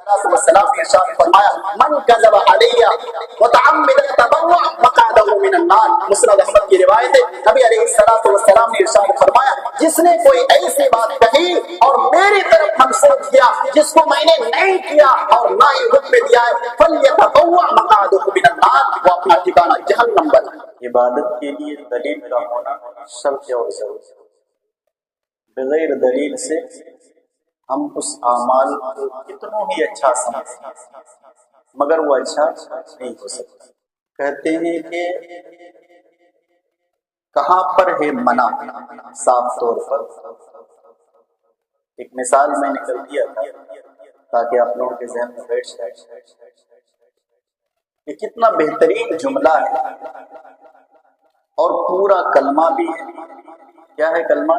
والسلام نے ارشاد فرمایا من کذب علیہ متعمدا تبوأ مقعدہ من النار، مسند احمد کی روایت ہے۔ نبی علیہ الصلوۃ والسلام نے ارشاد فرمایا جس نے کوئی ایسی بات کہی اور میری طرف منسوب کیا جس کو میں نے نہیں کیا اور نہ ہی حکم دیا ہے، فلیتبوأ مقعدہ من النار، وہ اپنا ٹھکانہ جہنم بنائے۔ عبادت کے لیے دلیل کا ہونا شرط اور ضرورت ہے۔ بغیر دلیل سے ہم اس اعمال کو کتنوں ہی اچھا سمجھتے ہیں مگر وہ اچھا نہیں ہو سکتا۔ کہتے ہیں کہ کہاں پر ہے منع، صاف طور پر ایک مثال میں نکل دیا تھا تاکہ آپ لوگوں کے ذہن میں بیٹھ جائے۔ یہ کتنا بہترین جملہ ہے اور پورا کلمہ بھی ہے۔ کیا ہے کلمہ؟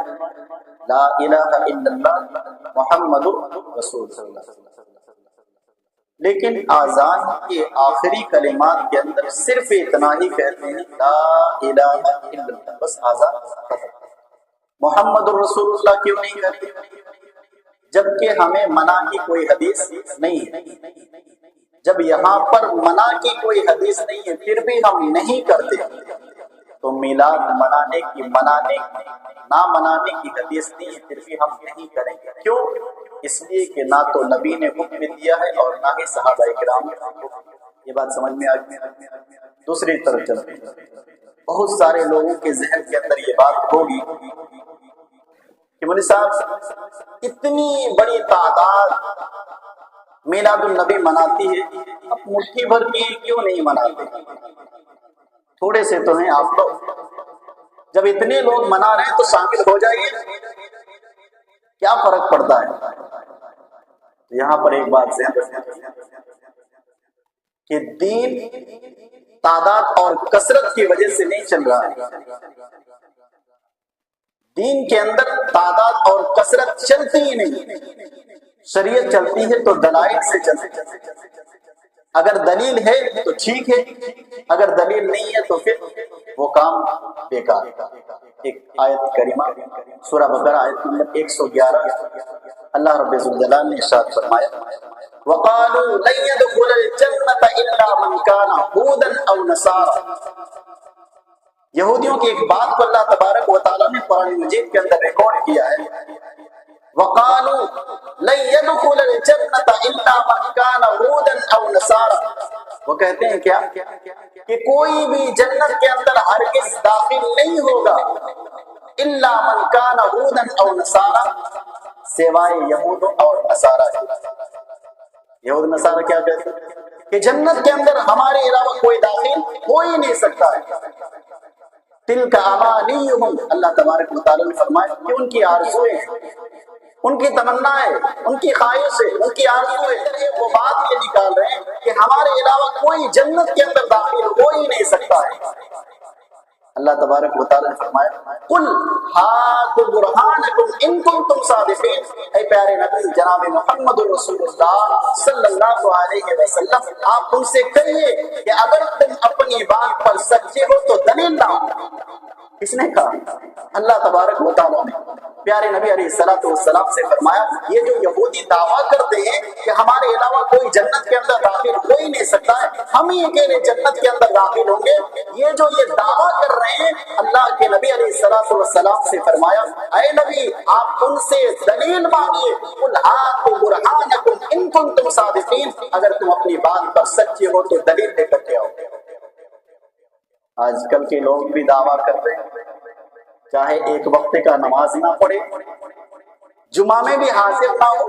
لا الہ الا اللہ محمد رسول صلی اللہ علیہ وسلم۔ لیکن آذان کے آخری کلمات کے اندر صرف اتنا ہی کہتے ہیں لا الہ الا اللہ، بس آذان ختم۔ محمد رسول اللہ کیوں نہیں کہتے؟ جبکہ ہمیں منع کی کوئی حدیث نہیں ہے۔ جب یہاں پر منع کی کوئی حدیث نہیں ہے پھر بھی ہم نہیں کرتے تو میلاد منانے کی نہ منانے کی حدیث نہیں ہے پھر بھی ہم نہیں کریں گے۔ کیوں؟ اس لیے کہ نہ تو نبی نے حکم دیا ہے اور نہ ہی صحابہ کرام نے حکم دیا۔ یہ بات سمجھ میں آ گئی؟ دوسری طرف چلتے ہیں، بہت سارے لوگوں کے ذہن کے اندر یہ بات ہوگی کہ مولوی صاحب اتنی بڑی تعداد میلاد النبی مناتی ہے، اب مٹھی بھر کی کیوں نہیں مناتے؟ تھوڑے سے تو ہیں آپ لوگ، جب اتنے لوگ منا رہے ہیں تو شامل ہو جائیے، کیا فرق پڑتا ہے؟ یہاں پر ایک بات ذہن رکھیں کہ دین تعداد اور کثرت کی وجہ سے نہیں چل رہا ہے۔ دین کے اندر تعداد اور کثرت چلتی ہی نہیں، شریعت چلتی ہے تو دلائل سے چلتی ہے۔ اگر دلیل ہے تو ٹھیک ہے، اگر دلیل نہیں ہے تو پھر وہ کام بیکار۔ ایک آیت کریمہ سورہ بقرہ آیت نمبر 111، اللہ رب الجلال نے ارشاد فرمایا وَقَالُوا لَن يَدْخُلَ الْجَنَّةَ إِلَّا مَنْ كَانَ هُودًا أَوْ نَصَارَىٰ۔ یہودیوں کی ایک بات کو اللہ تبارک و تعالیٰ نے قرآن مجید کے اندر ریکارڈ کیا ہے، وَقَالُوا لَن يَدْخُلَ الْجَنَّةَ إِلَّا مَنْ كَانَ هُودًا أَوْ نَصَارَىٰ۔ وہ کہتے ہیں کیا کہ کوئی بھی جنت کے اندر ہرگز داخل نہیں ہوگا الا من کان هودا او نصارا، سوائے یہود اور نصارہ کے۔ یہود نصارہ کیا کہتے ہیں کہ جنت کے اندر ہمارے علاوہ کوئی داخل ہو ہی نہیں سکتا ہے۔ تلک امانیہم، اللہ تبارک و تعالیٰ نے فرمایا کہ ان کی آرزویں ہیں، ان کی تمنا ہے، ان کی خواہش ہے، ان کی آرزو ہے، وہ بات یہ نکال رہے ہیں کہ ہمارے علاوہ کوئی جنت کے اندر داخل ہو ہی نہیں سکتا ہے۔ اللہ تبارک و تعالیٰ نے فرمایا قل ہاتوا برہانکم ان کنتم صادقین، اے پیارے نبی جناب محمد رسول اللہ صلی اللہ علیہ وسلم آپ ان سے کہیے کہ اگر تم اپنی بات پر سچے ہو تو دلیل لاؤ۔ کس نے کہا؟ اللہ تبارک و تعالیٰ نے پیارے نبی علیہ الصلوۃ والسلام سے فرمایا یہ جو یہودی دعویٰ کرتے ہیں کہ ہمارے علاوہ کوئی جنت کے اندر داخل ہو ہی نہیں سکتا ہے، ہم ہی اکیلے جنت کے اندر داخل ہوں گے، یہ جو یہ دعویٰ کر رہے ہیں، اللہ کے نبی علیہ الصلوۃ والسلام سے فرمایا اے نبی آپ ان سے دلیل مانگیے، قل ہاتوا برہانکم ان کنتم صادقین، اگر تم اپنی بات پر سچے ہو تو دلیل لے کر کے آؤ۔ آج کل کے لوگ بھی دعویٰ کر رہے ہیں چاہے ایک وقت کا نماز نہ پڑھے، جمعہ میں بھی حاضر نہ ہو،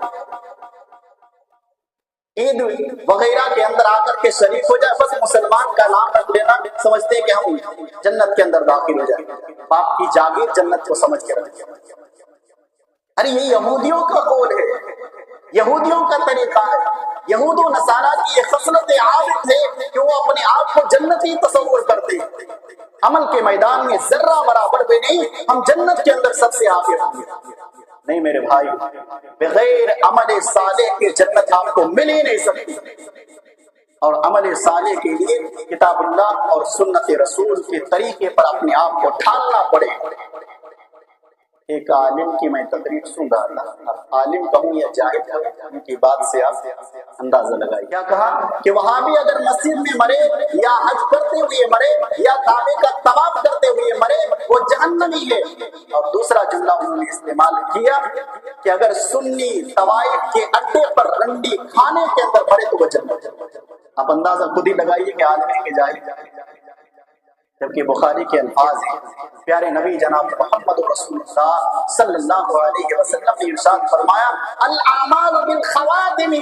عید وغیرہ کے اندر آ کر کے شریک ہو جائے، بس مسلمان کا نام رکھ لینا، سمجھتے ہیں کہ ہم جنت کے اندر داخل ہو جائیں، باپ کی جاگیر جنت کو سمجھ کے رکھتے ہیں۔ ارے یہ یہودیوں کا قول ہے، یہودیوں کا طریقہ ہے، یہود و نصارہ کی یہ خصلت عادت ہے کہ وہ اپنے آپ کو جنتی تصور کرتے ہیں، عمل کے میدان میں ذرہ برابر بھی نہیں، ہم جنت کے اندر سب سے آگے ہوں گے۔ نہیں میرے بھائی، بغیر عمل صالح کے جنت آپ کو مل ہی نہیں سکتی، اور عمل صالح کے لیے کتاب اللہ اور سنت رسول کے طریقے پر اپنے آپ کو ڈھالنا پڑے۔ ایک عالم کی میں تقریر سن رہا تھا. اب عالم کہوں یا جاہل کہوں، ان کی بات سے آپ اندازہ لگائیے. کیا کہا کہ وہاں بھی اگر مسجد میں مرے یا حج کرتے ہوئے مرے یا کعبے کا طواف کرتے ہوئے مرے وہ جہنمی ہے. اور دوسرا جملہ انہوں نے استعمال کیا کہ اگر سنی طوائف کے اڈے پر رنڈی کھانے کے اندر مرے تو وہ جنت. آپ اندازہ خود ہی لگائیے کہ عالم ہے کہ جاہل. جبکہ بخاری کے الفاظ ہیں، پیارے نبی جناب محمد رسول اللہ صلی اللہ علیہ وسلم نے ارشاد فرمایا الاعمال بالخواتم،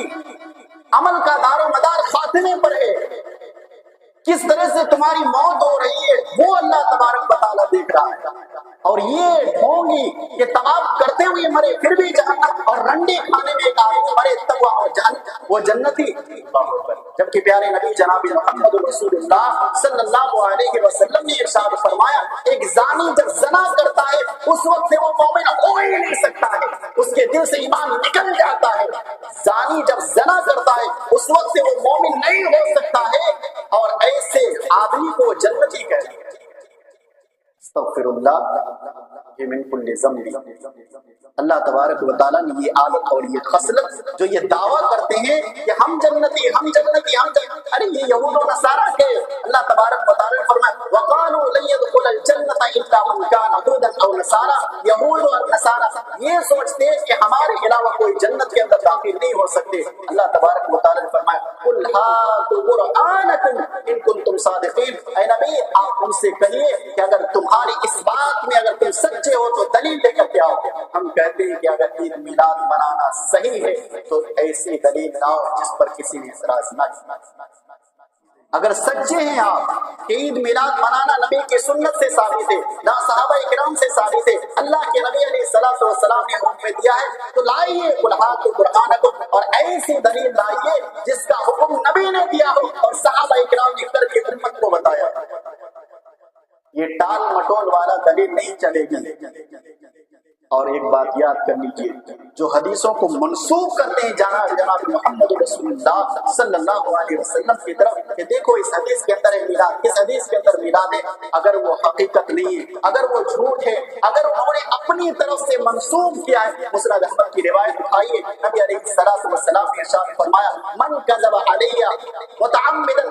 عمل کا دار و مدار خاتمے پر ہے. کس طرح سے تمہاری موت ہو رہی ہے وہ اللہ تبارک و تعالیٰ دیکھ رہا ہے. اور یہ ڈھونگی کہ طواف کرتے ہوئے مرے پھر بھی جہنم، اور رنڈے کھانے میں ایک آدمی مرے تب وہ جنتی. جبکہ پیارے نبی جناب محمد رسول اللہ صلی اللہ علیہ وسلم نے ارشاد فرمایا ایک زانی جب زنا کرتا ہے اس وقت سے وہ مومن ہو ہی نہیں سکتا ہے، اس کے دل سے ایمان نکل جاتا ہے. زانی جب زنا کرتا ہے اس وقت سے وہ مومن نہیں ہو سکتا ہے، اور ایسے آدمی کو جنتی کہتے ہیں. استغفر اللہ یہ من کل ذنب. اللہ تبارک و تعالیٰ نے یہ عادت اور یہ خصلت جو یہ دعویٰ کرتے ہیں کہ ہم جنتی ہم جنتی ہم جنتی، ارے یہ یہود و نصارہ کے. اللہ تبارک و تعالیٰ نے فرمایا وقالوا لن يدخل الجنة الا من كان هودا او نصارى. یہود اور نصارہ یہ سوچتے ہیں کہ ہمارے علاوہ کوئی جنت کے اندر داخل نہیں ہو سکتے. اللہ تبارک و تعالیٰ نے فرمایا قل هاتوا برهانكم ان كنتم صادقين. اے نبی آپ ان سے کہیے کہ اگر تمہاری اس بات میں اگر تم سچے ہو تو دلیل لے کر کے آؤ. ہم کہتے ہیں کہ اگر عید میلاد منانا صحیح ہے تو ایسی دلیل لاؤ جس پر کسی نے اعتراض نہ کیا. اگر سچے ہیں آپ کہ عید میلاد منانا نبی کی سنت سے ثابت ہے، نہ صحابہ کرام سے ثابت ہے، اللہ کے نبی علیہ الصلوۃ والسلام نے حکم دیا ہے، تو لائیے قل ہاتوا برہانکم، اور ایسی دلیل لائیے جس کا حکم نبی نے دیا ہو اور صحابہ کرام نے کر کے امت کو بتایا. یہ ٹال مٹول والا دلیل نہیں چلے گی. اور ایک بات یاد کر لیجیے، جو حدیثوں کو منسوخ کرتے ہیں جناب محمد رسول اللہ صلی اللہ علیہ وسلم کی طرف کہ دیکھو اس حدیث کے اندر ہے میلاد، اس حدیث کے اندر میلاد ہے، اگر وہ حقیقت نہیں ہے، اگر وہ جھوٹ ہے، اگر انہوں نے اپنی طرف سے منسوخ کیا ہے. مسند احمد کی روایت اٹھائیے، نبی علیہ الصلوۃ والسلام نے ارشاد فرمایا من کذب علی متعمدا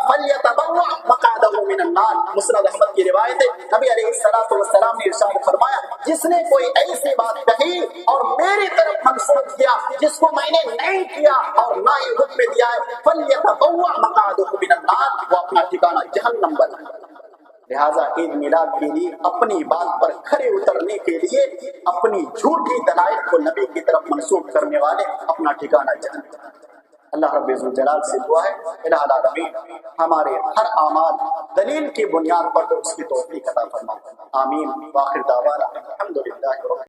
فلیتبوأ مقعدہ من النار. مسند احمد کی روایت ہے، نبی علیہ الصلوۃ والسلام نے ارشاد فرمایا جس نے کوئی ایسی بات کہی اور میری طرف منسوخ کیا جس کو میں نے نہیں کیا اور نہ ہی حکم دیا ہے فلیتبوأ مقعدہ من النار، وہ اپنا ٹھکانہ جہنم بنائے. لہٰذا عید میلاد کے لیے اپنی بات پر کھڑے اترنے کے لیے اپنی جھوٹی دلائل کو نبی کی طرف منسوخ کرنے والے اپنا ٹھکانہ جہنم. اللہ رب الجلال سے دعا ہے الہ العالمین ہمارے ہر اعمال دلیل کی بنیاد پر اس کی توفیق عطا فرما. آمین. وآخر دعوانا الحمدللہ.